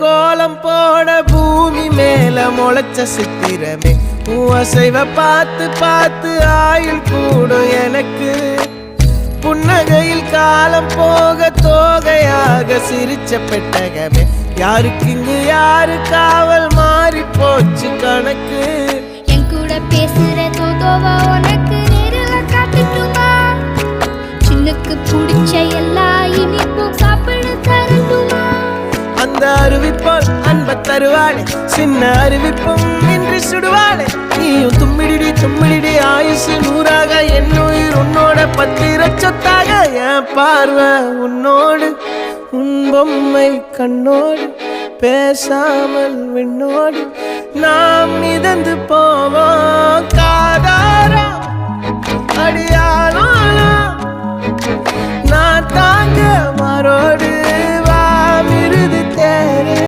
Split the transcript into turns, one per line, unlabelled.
கோலம் போட பூமி மேல முளைச்ச சித்திரமே அசைவ பார்த்து பார்த்து ஆயுள் கூடும் எனக்கு புன்னகையில் காலம் போக தோகையாக சிரிச்ச பெட்டகமே யாருக்கு இங்கு யாரு காவல் மாறி போச்சு கணக்கு
என் கூட பேசுற தோதோவா உனக்கு நேரில் காட்டுட்டுமா சின்னுக்கு பிடிச்ச எல்லா இனிப்பும் சாப்பிட தரட்டுமா
அந்த அறிவிப்பால் அன்ப தருவாளே சின்ன அறிவிப்பும் இன்று சுடுவாளே நீயும் தும்மிடி தும்மிடி ஆயுசு நூறாக என் உயிர் உன்னோட பத்திர சொத்தாக என் பார்வை உன்னோடு உன் பொம்மை கண்ணோடு பேசாமல் விண்ணோடு நாம் மிதந்து போவோம் காதாரா அடியானோ